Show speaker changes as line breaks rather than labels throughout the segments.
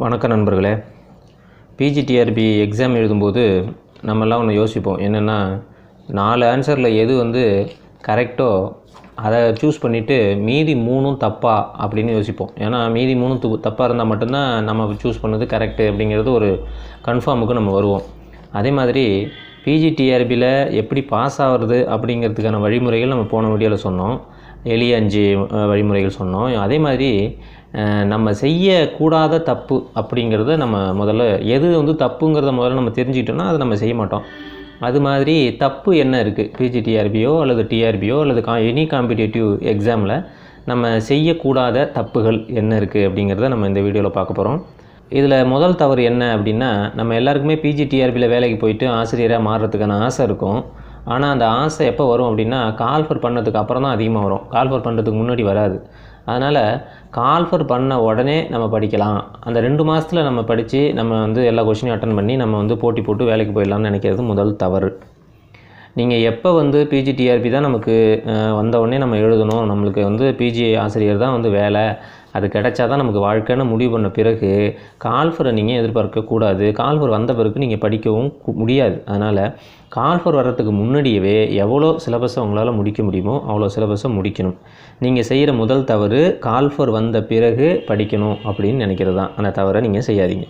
வணக்கம் நண்பர்களே. PGTRB exam எழுதும்போது நம்மெல்லாம் ஒன்று யோசிப்போம். என்னென்னா 4 ஆன்சரில் எது கரெக்டோ அதை சூஸ் பண்ணிவிட்டு மீதி 3ம் தப்பா அப்படின்னு யோசிப்போம். ஏன்னா மீதி 3 தப்பாக இருந்தால் மட்டும்தான் நம்ம சூஸ் பண்ணது கரெக்டு அப்படிங்கிறது ஒரு கன்ஃபார்முக்கு நம்ம வருவோம். அதே மாதிரி பிஜிடிஆர்பியில் எப்படி பாஸ் ஆகிறது அப்படிங்கிறதுக்கான வழிமுறைகள் நம்ம போன வீடியோவில் சொன்னோம். எளிய 5 வழிமுறைகள் சொன்னோம். அதே மாதிரி நம்ம செய்யக்கூடாத தப்பு அப்படிங்கிறத நம்ம முதல்ல எது தப்புங்கிறத முதல்ல நம்ம தெரிஞ்சுக்கிட்டோம்னா அதை நம்ம செய்ய மாட்டோம். அது மாதிரி தப்பு என்ன இருக்குது பிஜிடிஆர்பியோ அல்லது டிஆர்பியோ அல்லது எனி காம்படிட்டிவ் எக்ஸாமில் நம்ம செய்யக்கூடாத தப்புகள் என்ன இருக்குது அப்படிங்கிறத நம்ம இந்த வீடியோவில் பார்க்க போகிறோம். இதில் முதல் தவறு என்ன அப்படின்னா, நம்ம எல்லாருக்குமே பிஜிடிஆர்பியில் வேலைக்கு போயிட்டு ஆசிரியராக மாறுறதுக்கான ஆசை இருக்கும். ஆனால் அந்த ஆசை எப்போ வரும் அப்படின்னா, கால்ஃபர் பண்ணதுக்கு அப்புறம் தான் அதிகமாக வரும். கால்ஃபர் பண்ணுறதுக்கு முன்னாடி வராது. அதனால் கால்ஃபர் பண்ண உடனே நம்ம படிக்கலாம். அந்த 2 மாதத்தில் நம்ம படித்து நம்ம எல்லா கொஷினையும் அட்டன் பண்ணி நம்ம போட்டி போட்டு வேலைக்கு போயிடலாம்னு நினைக்கிறது முதல் தவறு. நீங்கள் எப்போ பிஜிடிஆர்பி தான் நமக்கு வந்தவுடனே நம்ம எழுதணும், நம்மளுக்கு பிஜி ஆசிரியர் தான் வேலை, அது கிடைச்சா தான் நமக்கு வாழ்க்கைன்னு முடிவு பண்ண பிறகு கால்ஃபரை நீங்கள் எதிர்பார்க்கக்கூடாது. கால்ஃபர் வந்த பிறகு நீங்கள் படிக்கவும் முடியாது. அதனால் கால்ஃபர் வர்றதுக்கு முன்னாடியவே எவ்வளோ சிலபஸை உங்களால் முடிக்க முடியுமோ அவ்வளோ சிலபஸை முடிக்கணும். நீங்கள் செய்கிற முதல் தவறு கால்ஃபர் வந்த பிறகு படிக்கணும் அப்படின்னு நினைக்கிறது தான். அந்த தவறை நீங்கள் செய்யாதீங்க.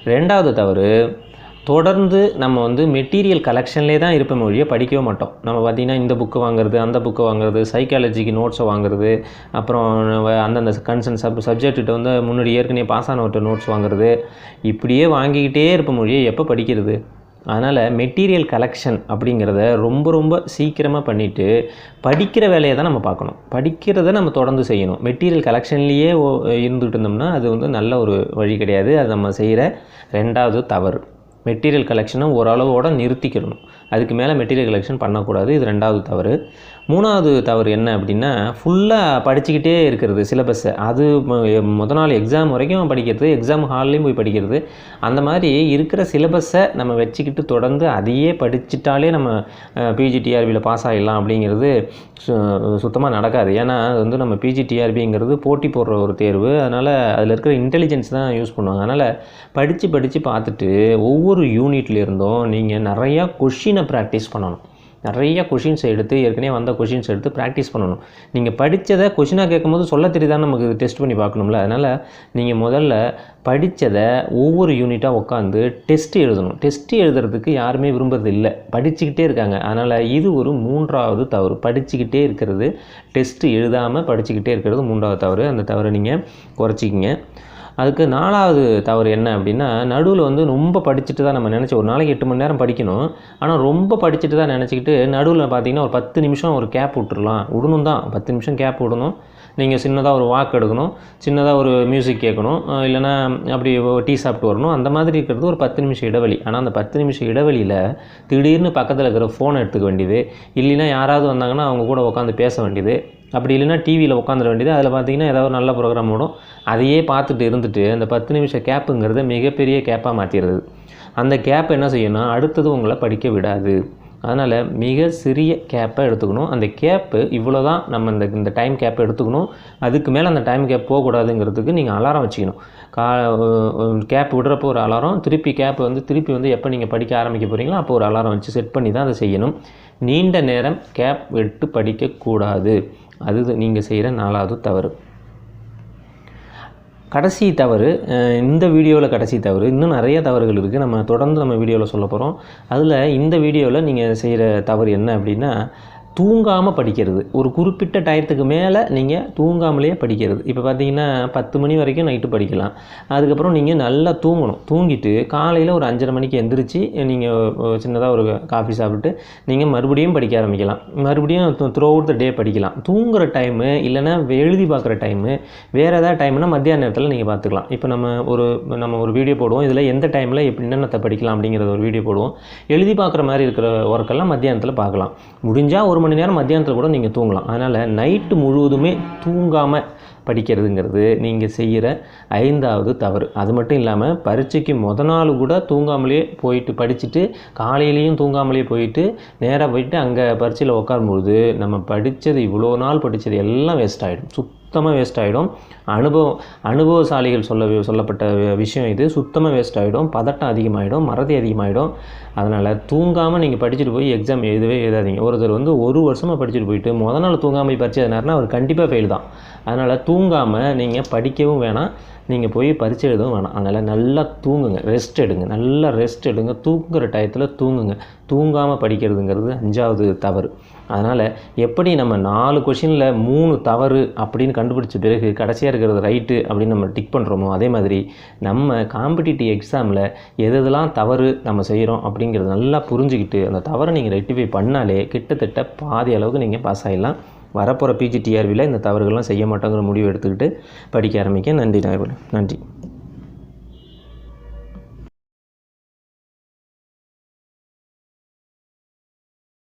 2வது தவறு, தொடர்ந்து நம்ம மெட்டீரியல் கலெக்ஷன்லேயே தான் இருப்போம் ஒழிய படிக்கவே மாட்டோம். நம்ம பார்த்திங்கன்னா இந்த புக்கு வாங்குறது, அந்த புக்கு வாங்குறது, சைக்காலஜிக்கு நோட்ஸை வாங்குறது, அப்புறம் அந்தந்த கன்சர்ன் சப்ஜெக்ட்டு முன்னாடி ஏற்கனவே பாஸ் ஆனவர்கிட்ட நோட்ஸ் வாங்குறது, இப்படியே வாங்கிக்கிட்டே இருப்போம் ஒழிய எப்போ படிக்கிறது? அதனால் மெட்டீரியல் கலெக்ஷன் அப்படிங்கிறத ரொம்ப சீக்கிரமாக பண்ணிவிட்டு படிக்கிற வேலையை தான் நம்ம பார்க்கணும். படிக்கிறத நம்ம தொடர்ந்து செய்யணும். மெட்டீரியல் கலெக்ஷன்லேயே இருந்துகிட்டு இருந்தோம்னா அது நல்ல ஒரு வழி கிடையாது. அது நம்ம செய்கிற 2வது தவறு. மெட்டீரியல் கலெக்ஷனை ஓரளவோடு நிறுத்திக்கிறணும். அதுக்கு மேலே மெட்டீரியல் கலெக்ஷன் பண்ணக்கூடாது. இது 2வது தவறு. 3வது தவறு என்ன அப்படின்னா, ஃபுல்லாக படிச்சுக்கிட்டே இருக்கிறது சிலபஸை. அது முத நாள் எக்ஸாம் வரைக்கும் படிக்கிறது, எக்ஸாம் ஹால்லேயும் போய் படிக்கிறது. அந்த மாதிரி இருக்கிற சிலபஸை நம்ம வச்சுக்கிட்டு தொடர்ந்து அதையே படிச்சுட்டாலே நம்ம பிஜிடிஆர்பியில் பாஸ் ஆகிடலாம் அப்படிங்கிறது சுத்தமாக நடக்காது. ஏன்னா நம்ம பிஜிடிஆர்பிங்கிறது போட்டி போடுற ஒரு தேர்வு. அதனால் அதில் இருக்கிற இன்டெலிஜென்ஸ் தான் யூஸ் பண்ணுவாங்க. அதனால் படித்து பார்த்துட்டு ஒவ்வொரு யூனிட்லேருந்தும் நீங்கள் நிறையா கொஷினை ப்ராக்டிஸ் பண்ணணும். நிறைய கொஷின்ஸ் எடுத்து ஏற்கனவே வந்த கொஷின்ஸ் எடுத்து ப்ராக்டிஸ் பண்ணணும். நீங்கள் படித்ததை கொஷினாக கேட்கும்போது சொல்ல தெரியுதான்னு நமக்கு டெஸ்ட் பண்ணி பார்க்கணும்ல. அதனால் நீங்கள் முதல்ல படித்ததை ஒவ்வொரு யூனிட்டாக உட்காந்து டெஸ்ட் எழுதணும். டெஸ்ட்டு எழுதுறதுக்கு யாருமே விரும்புறது இல்லை, படிச்சுக்கிட்டே இருக்காங்க. அதனால் இது ஒரு 3வது தவறு. படிச்சுக்கிட்டே இருக்கிறது, டெஸ்ட்டு எழுதாமல் படிச்சுக்கிட்டே இருக்கிறது 3வது தவறு. அந்த தவறை நீங்கள் குறைச்சிக்கிங்க. அதுக்கு 4வது தவறு என்ன அப்படின்னா, நடுவில் ரொம்ப படிச்சுட்டு தான் நம்ம நினச்சி ஒரு நாளைக்கு 8 மணி நேரம் படிக்கணும். ஆனால் ரொம்ப படிச்சுட்டு தான் நினச்சிக்கிட்டு நடுவில் பார்த்திங்கன்னா ஒரு 10 நிமிஷம் ஒரு கேப் விடணும் தான். 10 நிமிஷம் கேப் விடணும். நீங்கள் சின்னதாக ஒரு வாக் எடுக்கணும், சின்னதாக ஒரு மியூசிக் கேட்கணும், இல்லைனா அப்படி டீ சாப்பிட்டு வரணும். அந்த மாதிரி இருக்கிறது ஒரு 10 நிமிஷம் இடைவெளி. ஆனால் அந்த 10 நிமிஷம் இடைவெளியில் திடீர்னு பக்கத்தில் இருக்கிற ஃபோனை எடுத்துக்க வேண்டியது, இல்லைன்னா யாராவது வந்தாங்கன்னா அவங்க கூட உட்காந்து பேச வேண்டியது, அப்படி இல்லைன்னா டிவியில் உட்காந்துட வேண்டியது. அதில் பார்த்திங்கன்னா ஏதாவது நல்ல ப்ரோக்ராம் ஓடும், அதையே பார்த்துட்டு இருந்துட்டு அந்த 10 நிமிஷம் கேப்புங்கிறத மிகப்பெரிய கேப்பாக மாற்றிடுறது. அந்த கேப் என்ன செய்யணும், அடுத்தது உங்களை படிக்க விடாது. அதனால் மிக சிறிய கேப்பை எடுத்துக்கணும். அந்த கேப்பு இவ்வளோ தான், நம்ம இந்த டைம் கேப்பை எடுத்துக்கணும். அதுக்கு மேலே அந்த டைம் கேப் போகக்கூடாதுங்கிறதுக்கு நீங்கள் அலாரம் வச்சுக்கணும். கேப் விடுறப்போ ஒரு அலாரம், திருப்பி கேப் திருப்பி எப்போ நீங்கள் படிக்க ஆரம்பிக்க போகிறீங்களோ அப்போ ஒரு அலாரம் வச்சு செட் பண்ணி தான் அதை செய்யணும். நீண்ட நேரம் கேப் விட்டு படிக்கக்கூடாது. அது நீங்கள் செய்கிற 4வது தவறு. கடைசி தவறு, இந்த வீடியோவில் கடைசி தவறு. இன்னும் நிறைய தவறுகள் இருக்குது, நம்ம தொடர்ந்து நம்ம வீடியோவில் சொல்ல போகிறோம். அதில் இந்த வீடியோவில் நீங்கள் செய்கிற தவறு என்ன அப்படின்னா, தூங்காமல் படிக்கிறது. ஒரு குறிப்பிட்ட டயத்துக்கு மேலே நீங்கள் தூங்காமலேயே படிக்கிறது. இப்போ பார்த்தீங்கன்னா 10 மணி வரைக்கும் நைட்டு படிக்கலாம். அதுக்கப்புறம் நீங்கள் நல்லா தூங்கணும். தூங்கிட்டு காலையில் ஒரு 5:30 மணிக்கு எந்திரிச்சு நீங்கள் சின்னதாக ஒரு காஃபி சாப்பிட்டு நீங்கள் மறுபடியும் படிக்க ஆரம்பிக்கலாம். மறுபடியும் த்ரூ அவுட் த டே படிக்கலாம். தூங்குகிற டைமு இல்லைனா எழுதி பார்க்குற டைமு வேறு ஏதாவது டைம்னா மத்தியான நேரத்தில் நீங்கள் பார்த்துக்கலாம். இப்போ நம்ம ஒரு வீடியோ போடுவோம், இதில் எந்த டைமில் என்னென்னத்தை படிக்கலாம் அப்படிங்கிறத ஒரு வீடியோ போடுவோம். எழுதி பார்க்குற மாதிரி இருக்கிற ஒர்க்கெல்லாம் மத்தியானத்தில் பார்க்கலாம். முடிஞ்சால் 1 மணி நேரம் மத்தியானத்தில் கூட நீங்கள் தூங்கலாம். அதனால் நைட்டு முழுவதுமே தூங்காமல் படிக்கிறதுங்கிறது நீங்கள் செய்கிற 5வது தவறு. அது மட்டும் இல்லாமல் பரீட்சைக்கு முத நாள் கூட தூங்காமலே போயிட்டு படிச்சுட்டு காலையிலையும் தூங்காமலே போயிட்டு நேராக போயிட்டு அங்கே பரீட்சையில் உட்காரும்போது நம்ம படித்தது இவ்வளோ நாள் படித்தது எல்லாம் வேஸ்ட் ஆகிடும். சுத்தமாக வேஸ்ட் ஆகிடும். அனுபவசாலிகள் சொல்லப்பட்ட விஷயம் இது. சுத்தமாக வேஸ்ட் ஆகிடும், பதட்டம் அதிகமாகிடும், மறதி அதிகமாகிடும். அதனால் தூங்காமல் நீங்கள் படிச்சுட்டு போய் எக்ஸாம் எழுதாதீங்க. ஒருத்தர் வந்து 1 வருஷமாக படிச்சுட்டு போயிட்டு முதல் நாள் தூங்காமல் போய் பரீட்சை எழுதினாருன்னா அவர் கண்டிப்பாக ஃபெயில் தான். அதனால் தூங்காமல் நீங்கள் படிக்கவும் வேணாம், நீங்கள் போய் பரீட்சை எழுதவும் வேணாம். அதனால் நல்லா தூங்குங்க, ரெஸ்ட் எடுங்க, நல்லா ரெஸ்ட் எடுங்க. தூங்குகிற டயத்தில் தூங்குங்க. தூங்காமல் படிக்கிறதுங்கிறது 5வது தவறு. அதனால் எப்படி நம்ம 4 கொஷினில் 3 தவறு அப்படின்னு கண்டுபிடிச்ச பிறகு கடைசியாக இருக்கிறது ரைட்டு அப்படின்னு நம்ம டிக் பண்ணுறோமோ, அதே மாதிரி நம்ம காம்படிட்டிவ் எக்ஸாமில் எதெல்லாம் தவறு நம்ம செய்கிறோம் அப்படிங்கிறது நல்லா புரிஞ்சுக்கிட்டு அந்த தவறை நீங்கள் ரெக்டிஃபை பண்ணாலே கிட்டத்தட்ட பாதி அளவுக்கு நீங்கள் பாஸ் ஆகிடலாம். வரப்போகிற பிஜிடிஆர்பியில் இந்த தவறுகள்லாம் செய்ய மாட்டோங்கிற முடிவு எடுத்துக்கிட்டு படிக்க ஆரம்பிக்க. நன்றி.